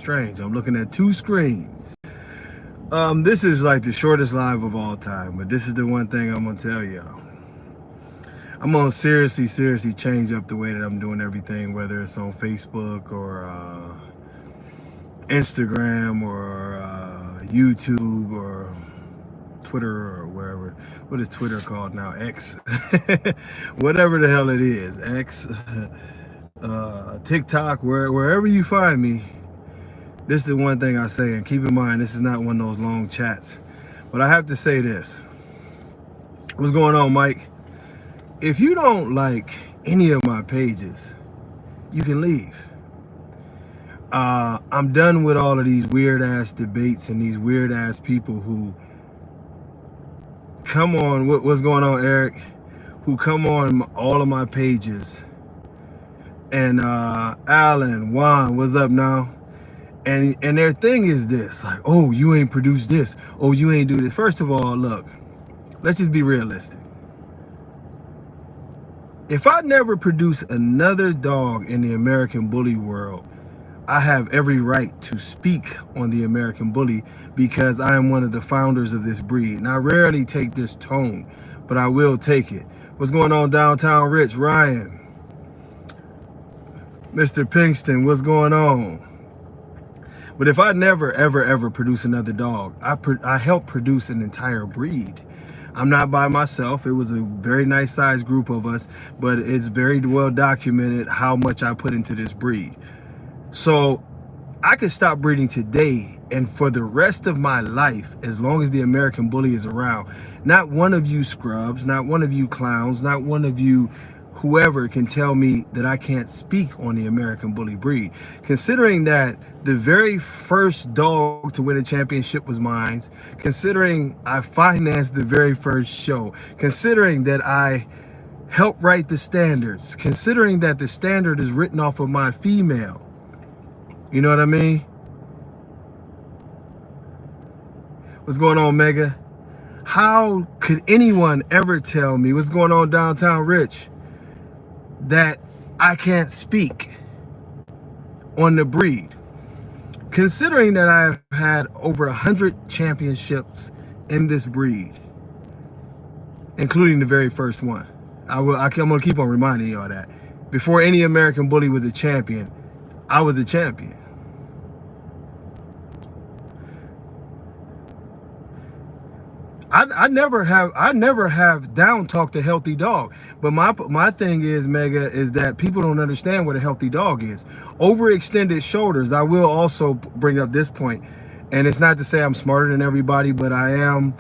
strange. I'm looking at two screens. This is like the shortest live of all time, but this is the one thing I'm gonna tell y'all. I'm gonna seriously change up the way that I'm doing everything, whether it's on Facebook or Instagram or YouTube or Twitter or wherever. What is Twitter called now? X. Whatever the hell it is. X, TikTok, wherever you find me. This is the one thing I say, and keep in mind, this is not one of those long chats. But I have to say this. What's going on, Mike? If you don't like any of my pages, you can leave. I'm done with all of these weird ass debates and these weird ass people who come on, what's going on, Eric? Who come on all of my pages. And Alan, Juan, what's up now? And their thing is this, like, oh, you ain't produced this. Oh, you ain't do this. First of all, look, let's just be realistic. If I never produce another dog in the American Bully world, I have every right to speak on the American Bully because I am one of the founders of this breed. And I rarely take this tone, but I will take it. What's going on, Downtown Rich? Ryan. Mr. Pinkston, what's going on? But if I never, ever produce another dog, I help produce an entire breed. I'm not by myself. It was a very nice sized group of us, but it's very well documented how much I put into this breed. So I could stop breeding today, and for the rest of my life, as long as the American Bully is around, not one of you scrubs, not one of you clowns, not one of you whoever can tell me that I can't speak on the American Bully breed. Considering that the very first dog to win a championship was mine, considering I financed the very first show, considering that I helped write the standards, considering that the standard is written off of my female, you know what I mean? What's going on, Mega? How could anyone ever tell me, what's going on, Downtown Rich, that I can't speak on the breed? Considering that I've had over 100 championships in this breed, including the very first one. I'm gonna keep on reminding y'all that. Before any American Bully was a champion, I was a champion. I never have down talked a healthy dog, but my thing is, Mega, is that people don't understand what a healthy dog is. Overextended shoulders. I will also bring up this point, and it's not to say I'm smarter than everybody, but I am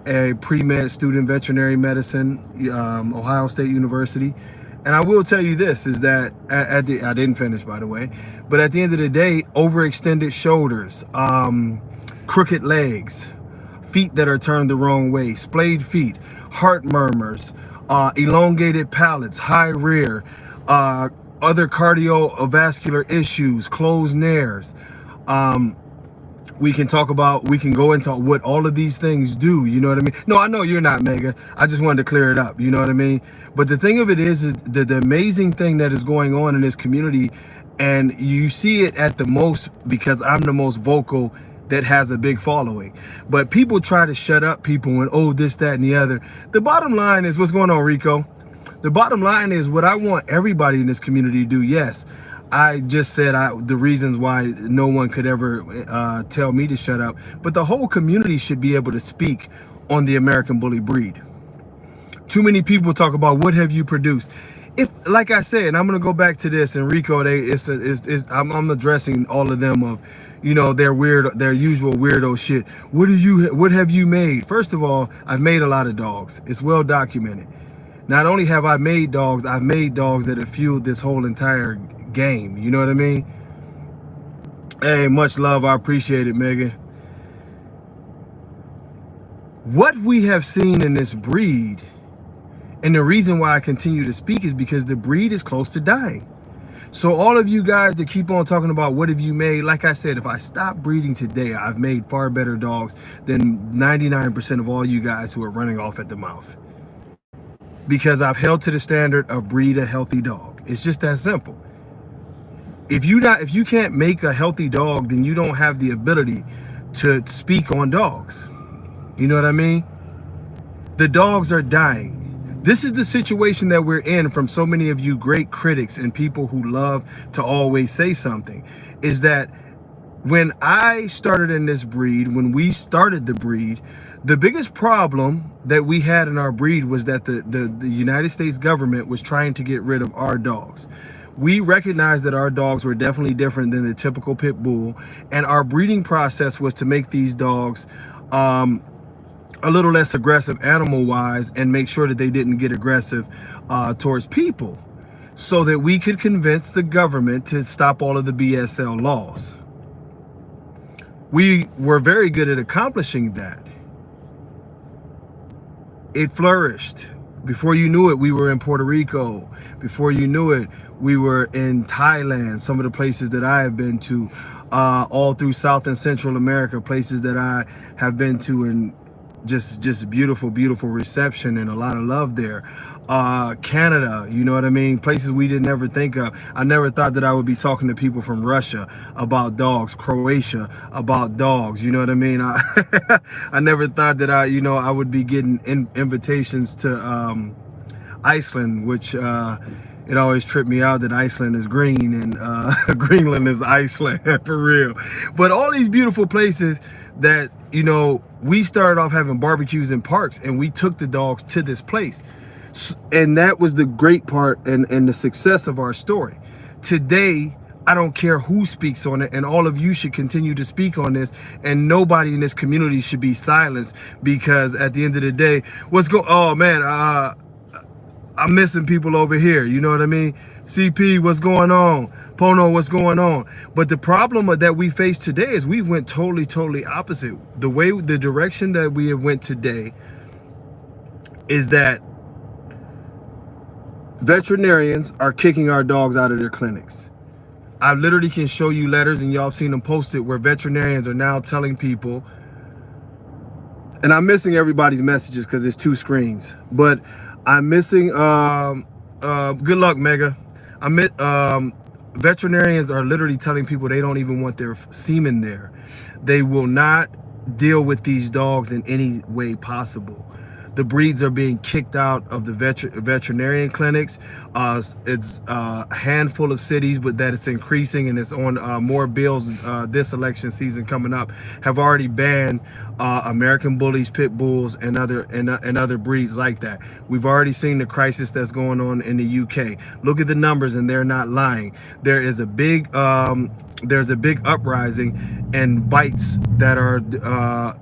a pre-med student, veterinary medicine, Ohio State University, and I will tell you this, is that I didn't finish, by the way, but at the end of the day, overextended shoulders, crooked legs, feet that are turned the wrong way, splayed feet, heart murmurs, elongated palates, high rear, other cardiovascular issues, closed nares. We can go into what all of these things do, you know what I mean? No, I know you're not, Mega. I just wanted to clear it up, you know what I mean? But the thing of it is the amazing thing that is going on in this community, and you see it at the most because I'm the most vocal that has a big following. But people try to shut up people and, oh, this, that, and the other. The bottom line is, what's going on, Rico? The bottom line is what I want everybody in this community to do. Yes, I just said the reasons why no one could ever tell me to shut up, but the whole community should be able to speak on the American Bully breed. Too many people talk about what have you produced. If, like I said, and I'm gonna go back to this, and Rico, I'm addressing all of them of, you know, their usual weirdo shit. What have you made? First of all, I've made a lot of dogs. It's well documented. Not only have I made dogs, I've made dogs that have fueled this whole entire game. You know what I mean? Hey, much love. I appreciate it, Megan. What we have seen in this breed, and the reason why I continue to speak, is because the breed is close to dying. So all of you guys that keep on talking about what have you made, like I said, if I stop breeding today, I've made far better dogs than 99% of all you guys who are running off at the mouth. Because I've held to the standard of breed a healthy dog. It's just that simple. If you can't make a healthy dog, then you don't have the ability to speak on dogs. You know what I mean? The dogs are dying. This is the situation that we're in from so many of you great critics and people who love to always say something, is that when I started in this breed, when we started the breed, the biggest problem that we had in our breed was that the United States government was trying to get rid of our dogs. We recognized that our dogs were definitely different than the typical pit bull, and our breeding process was to make these dogs a little less aggressive animal-wise and make sure that they didn't get aggressive towards people, so that we could convince the government to stop all of the BSL laws. We were very good at accomplishing that. It flourished. Before you knew it, we were in Puerto Rico. Before you knew it, we were in Thailand, some of the places that I have been to, all through South and Central America, places that I have been to, and just beautiful reception and a lot of love there. Canada, you know what I mean? Places we didn't ever think of. I never thought that I would be talking to people from Russia about dogs, Croatia about dogs, you know what I mean? I never thought that I would be getting invitations to Iceland, which it always tripped me out that Iceland is green and Greenland is Iceland for real. But all these beautiful places that, we started off having barbecues in parks, and we took the dogs to this place. And that was the great part and the success of our story. Today, I don't care who speaks on it, and all of you should continue to speak on this, and nobody in this community should be silenced, because at the end of the day, oh man, I'm missing people over here, you know what I mean? CP, what's going on? Pono, what's going on? But the problem that we face today is we went totally opposite. The direction that we have went today is that veterinarians are kicking our dogs out of their clinics. I literally can show you letters, and y'all have seen them posted, where veterinarians are now telling people, and I'm missing everybody's messages because there's 2 screens, but I'm missing, good luck, Mega. Veterinarians are literally telling people they don't even want their semen there. They will not deal with these dogs in any way possible. The breeds are being kicked out of the veterinarian clinics. It's a handful of cities, but that it's increasing, and it's on more bills this election season coming up, have already banned American bullies, pit bulls, and other breeds like that. We've already seen the crisis that's going on in the UK. Look at the numbers, and they're not lying. There is a big there's a big uprising and bites that are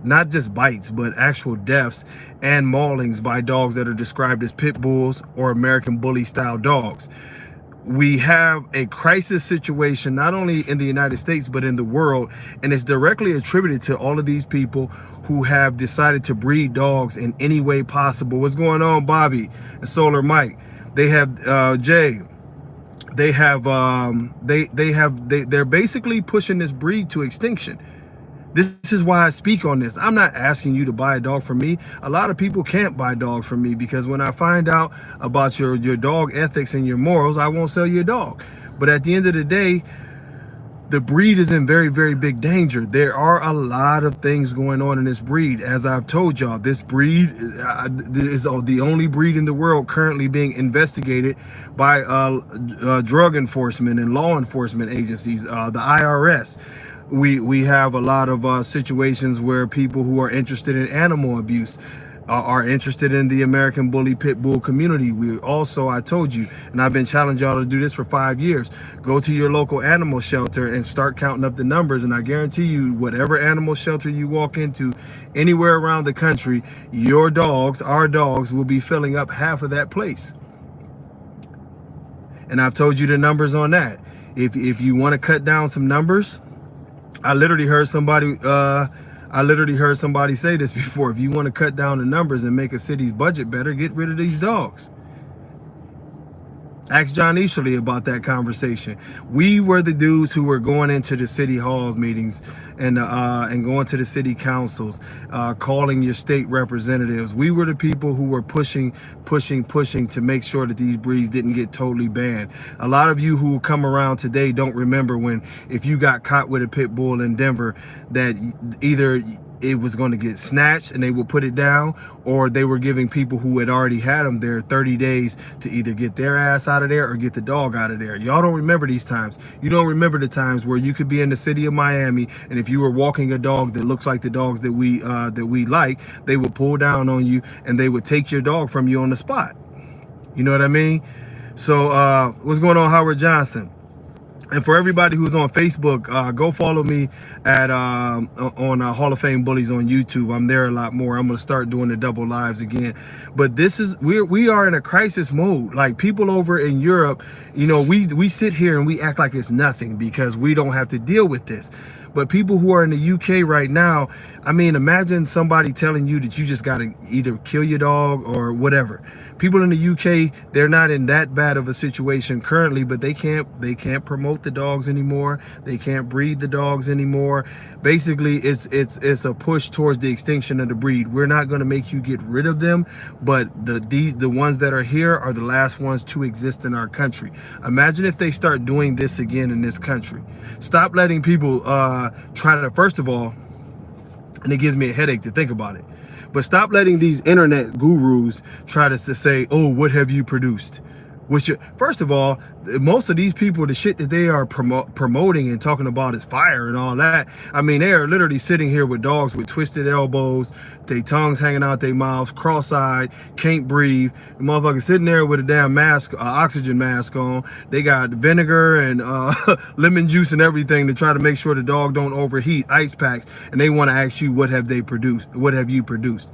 not just bites, but actual deaths and maulings by dogs that are described as pit bulls or American bully style dogs. We have a crisis situation not only in the United States but in the world, and it's directly attributed to all of these people who have decided to breed dogs in any way possible. What's going on, Bobby and Solar Mike? They have Jay. They have they're basically pushing this breed to extinction. This is why I speak on this. I'm not asking you to buy a dog from me. A lot of people can't buy dogs from me, because when I find out about your dog ethics and your morals, I won't sell you a dog. But at the end of the day, the breed is in very big danger. There are a lot of things going on in this breed. As I've told y'all, this breed is the only breed in the world currently being investigated by drug enforcement and law enforcement agencies, the IRS. We have a lot of situations where people who are interested in animal abuse are interested in the American bully pit bull community. We also, I told you, and I've been challenging y'all to do this for 5 years, go to your local animal shelter and start counting up the numbers, and I guarantee you, whatever animal shelter you walk into anywhere around the country, your dogs, our dogs, will be filling up half of that place. And I've told you the numbers on that. If you want to cut down some numbers, I literally heard somebody say this before. If you want to cut down the numbers and make a city's budget better, get rid of these dogs. Ask John Easterly about that conversation. We were the dudes who were going into the city halls meetings and going to the city councils, calling your state representatives. We were the people who were pushing to make sure that these breeds didn't get totally banned. A lot of you who come around today don't remember when, if you got caught with a pit bull in Denver, that either it was going to get snatched and they would put it down, or they were giving people who had already had them there 30 days to either get their ass out of there or get the dog out of there. Y'all don't remember these times. You don't remember the times where you could be in the city of Miami, and if you were walking a dog that looks like the dogs that we like, they would pull down on you and they would take your dog from you on the spot. You know what I mean? So what's going on, Howard Johnson? And for everybody who's on Facebook, go follow me at on Hall of Fame Bullies on YouTube. I'm there a lot more. I'm gonna start doing the double lives again. But this is we are in a crisis mode. Like, people over in Europe, you know, we sit here and we act like it's nothing because we don't have to deal with this. But people who are in the UK right now, I mean, imagine somebody telling you that you just gotta either kill your dog or whatever. People in the UK, they're not in that bad of a situation currently, but they can't promote the dogs anymore. They can't breed the dogs anymore. Basically, it's a push towards the extinction of the breed. We're not gonna make you get rid of them, but the ones that are here are the last ones to exist in our country. Imagine if they start doing this again in this country. Stop letting people try to, first of all, and it gives me a headache to think about it, but stop letting these internet gurus try to say, oh, what have you produced? First of all, most of these people, the shit that they are promoting and talking about is fire and all that. I mean, they are literally sitting here with dogs with twisted elbows, their tongues hanging out their mouths, cross-eyed, can't breathe. The motherfucker sitting there with a damn mask, oxygen mask on. They got vinegar and lemon juice and everything to try to make sure the dog don't overheat, ice packs. And they want to ask you, what have they produced? What have you produced?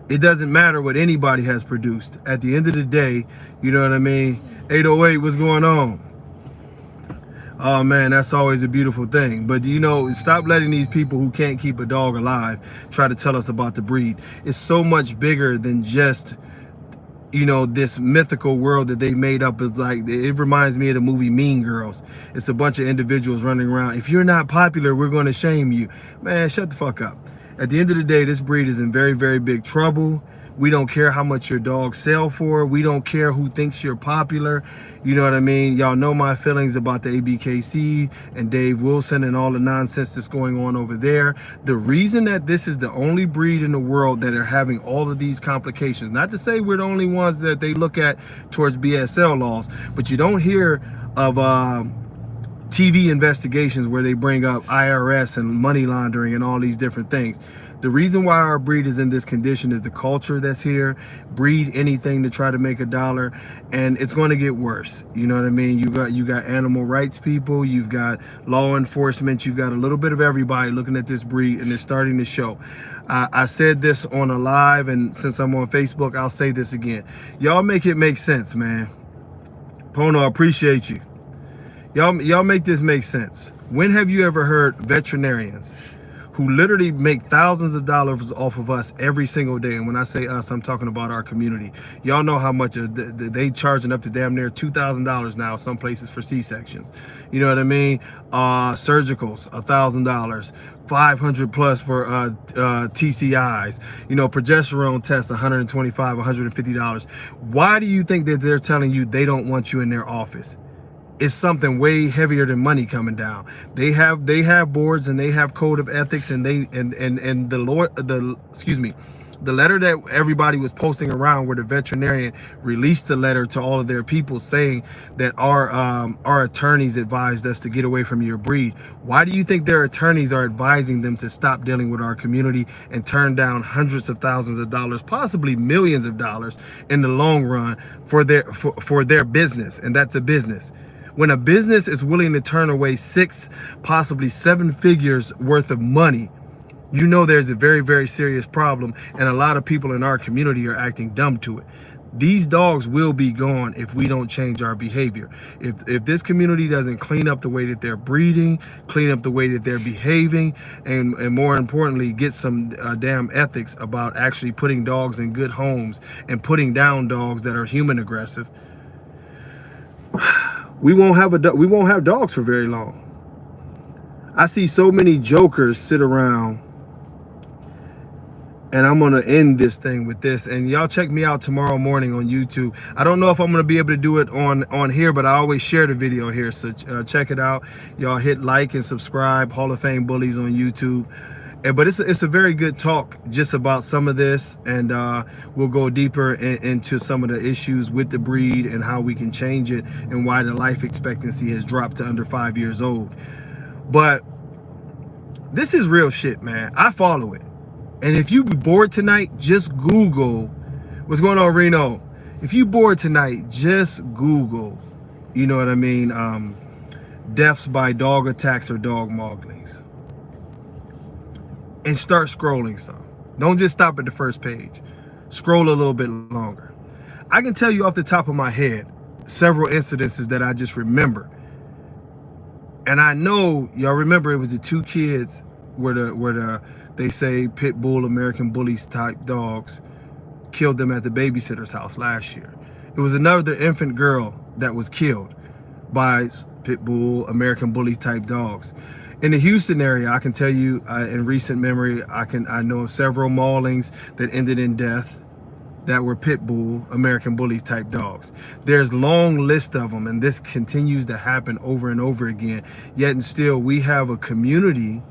It doesn't matter what anybody has produced. At the end of the day, you know what I mean? 808, what's going on? Oh man, that's always a beautiful thing. But you know, stop letting these people who can't keep a dog alive try to tell us about the breed. It's so much bigger than just, you know, this mythical world that they made up. Is like, it reminds me of the movie Mean Girls. It's a bunch of individuals running around. If you're not popular, we're going to shame you. Man, shut the fuck up. At the end of the day, this breed is in very, very big trouble. We don't care how much your dogs sell for. We don't care who thinks you're popular. You know what I mean? Y'all know my feelings about the ABKC and Dave Wilson and all the nonsense that's going on over there. The reason that this is the only breed in the world that are having all of these complications, not to say we're the only ones that they look at towards BSL laws, but you don't hear of TV investigations where they bring up IRS and money laundering and all these different things. The reason why our breed is in this condition is the culture that's here. Breed anything to try to make a dollar, and it's going to get worse. You know what I mean? You got animal rights people, you've got law enforcement, you've got a little bit of everybody looking at this breed, and it's starting to show. I said this on a live, and since I'm on Facebook, I'll say this again. Y'all make it make sense, man. Pono, I appreciate you. Y'all make this make sense. When have you ever heard veterinarians who literally make thousands of dollars off of us every single day? And when I say us, I'm talking about our community. Y'all know how much they charging up to damn near $2,000 now, some places for C-sections. You know what I mean? Surgicals, $1,000. 500 plus for TCIs, you know, progesterone tests, $125, $150. Why do you think that they're telling you they don't want you in their office? It's something way heavier than money coming down. They have boards and they have code of ethics, and the letter that everybody was posting around, where the veterinarian released the letter to all of their people saying that our attorneys advised us to get away from your breed. Why do you think their attorneys are advising them to stop dealing with our community and turn down hundreds of thousands of dollars, possibly millions of dollars in the long run for their business? And that's a business. When a business is willing to turn away 6, possibly 7 figures worth of money, you know there's a very, very serious problem, and a lot of people in our community are acting dumb to it. These dogs will be gone if we don't change our behavior. If this community doesn't clean up the way that they're breeding, clean up the way that they're behaving, and more importantly, get some damn ethics about actually putting dogs in good homes and putting down dogs that are human aggressive, we won't have dogs for very long. I see so many jokers sit around, and I'm gonna end this thing with this. And y'all check me out tomorrow morning on YouTube. I don't know if I'm gonna be able to do it on here, but I always share the video here. So check it out. Y'all hit like and subscribe. Hall of Fame Bullies on YouTube. But it's a very good talk just about some of this, and we'll go deeper into some of the issues with the breed and how we can change it and why the life expectancy has dropped to under 5 years old. But this is real shit, man. I follow it. And if you be bored tonight, just Google what's going on, Reno. If you bored tonight, just Google, you know what I mean, deaths by dog attacks or dog maulings. And start scrolling some. Don't just stop at the first page. Scroll a little bit longer. I can tell you off the top of my head several incidences that I just remember. And I know y'all remember it was the two kids where they say pit bull American bullies type dogs killed them at the babysitter's house last year. It was another infant girl that was killed by pit bull American bully type dogs. In the Houston area, I can tell you in recent memory, I know of several maulings that ended in death that were pit bull American bully type dogs. There's long list of them, and this continues to happen over and over again. Yet and still, we have a community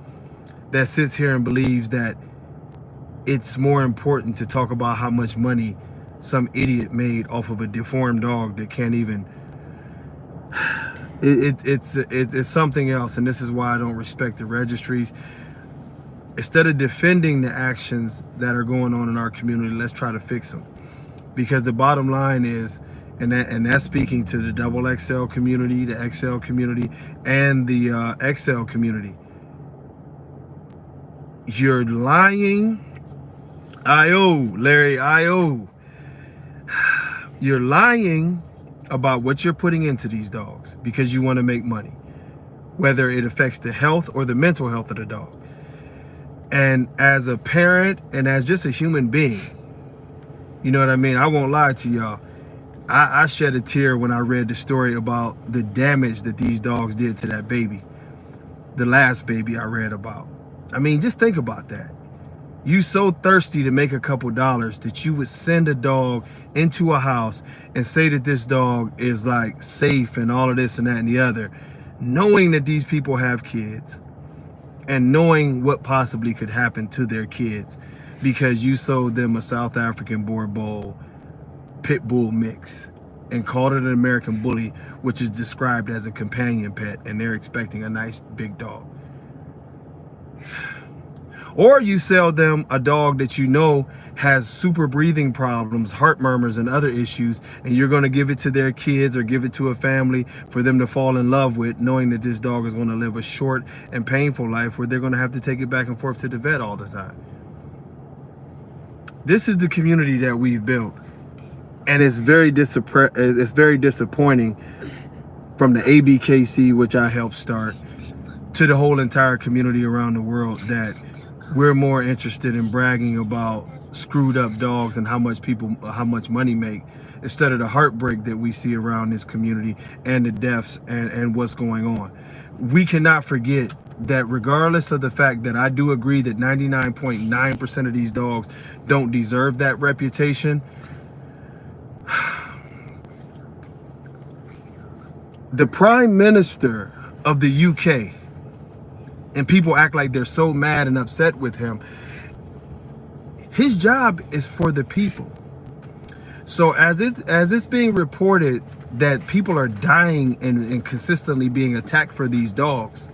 that sits here and believes that it's more important to talk about how much money some idiot made off of a deformed dog that can't even. It's something else, and this is why I don't respect the registries. Instead of defending the actions that are going on in our community, let's try to fix them. Because the bottom line is, and that's speaking to the XXL community, the XL community, and the XL community. You're lying, Larry I.O. You're lying about what you're putting into these dogs because you want to make money, whether it affects the health or the mental health of the dog. And as a parent and as just a human being, you know what I mean? I won't lie to y'all. I shed a tear when I read the story about the damage that these dogs did to that baby, the last baby I read about. I mean, just think about that. You so thirsty to make a couple dollars that you would send a dog into a house and say that this dog is like safe and all of this and that and the other, knowing that these people have kids and knowing what possibly could happen to their kids because you sold them a South African Boer Bull pit bull mix and called it an American bully, which is described as a companion pet, and they're expecting a nice big dog. Or you sell them a dog that you know has super breathing problems, heart murmurs, and other issues, and you're going to give it to their kids or give it to a family for them to fall in love with, knowing that this dog is going to live a short and painful life where they're going to have to take it back and forth to the vet all the time. This is the community that we've built, and it's very disappointing from the ABKC, which I helped start, to the whole entire community around the world, that we're more interested in bragging about screwed up dogs and how much money make, instead of the heartbreak that we see around this community and the deaths and what's going on. We cannot forget that regardless of the fact that I do agree that 99.9% of these dogs don't deserve that reputation, the Prime Minister of the UK, and people act like they're so mad and upset with him, his job is for the people. So as it's being reported that people are dying and consistently being attacked for these dogs,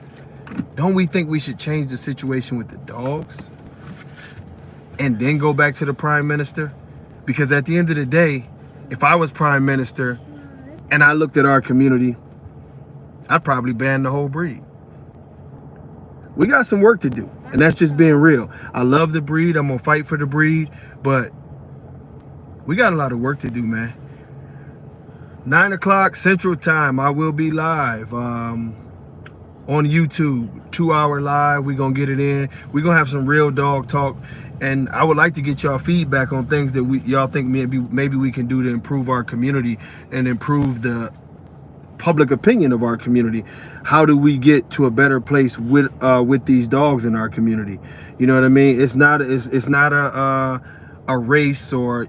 don't we think we should change the situation with the dogs and then go back to the Prime Minister? Because at the end of the day, if I was Prime Minister and I looked at our community, I'd probably ban the whole breed. We got some work to do, and that's just being real. I love the breed. I'm gonna fight for the breed, but we got a lot of work to do, man. 9 o'clock Central Time, I will be live on YouTube, 2-hour live. We're gonna get it in. We're gonna have some real dog talk, and I would like to get y'all feedback on things that y'all think maybe we can do to improve our community and improve the public opinion of our community. How do we get to a better place with these dogs in our community? You know what I mean? It's not a race, or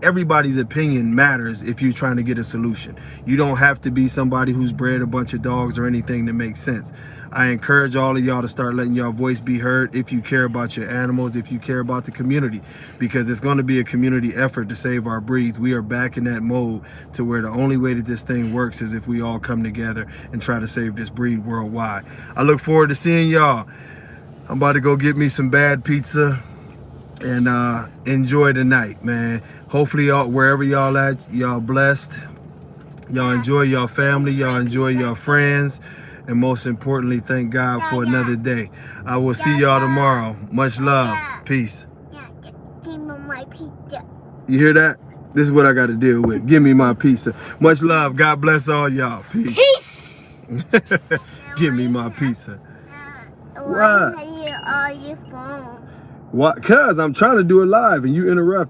everybody's opinion matters if you're trying to get a solution. You don't have to be somebody who's bred a bunch of dogs or anything to make sense. I encourage all of y'all to start letting y'all voice be heard if you care about your animals, if you care about the community, because it's going to be a community effort to save our breeds. We are back in that mode to where the only way that this thing works is if we all come together and try to save this breed worldwide. I look forward to seeing y'all. I'm about to go get me some bad pizza and enjoy the night, man. Hopefully y'all, wherever y'all at, y'all blessed. Y'all enjoy your family, y'all enjoy your friends, and most importantly, thank God for another day. I will see y'all tomorrow. Much love. Peace. Give me my pizza. You hear that? This is what I got to deal with. Give me my pizza. Much love. God bless all y'all. Peace. Peace. Give me my pizza. Why are you on your phone? What? Cause I'm trying to do it live and you interrupt.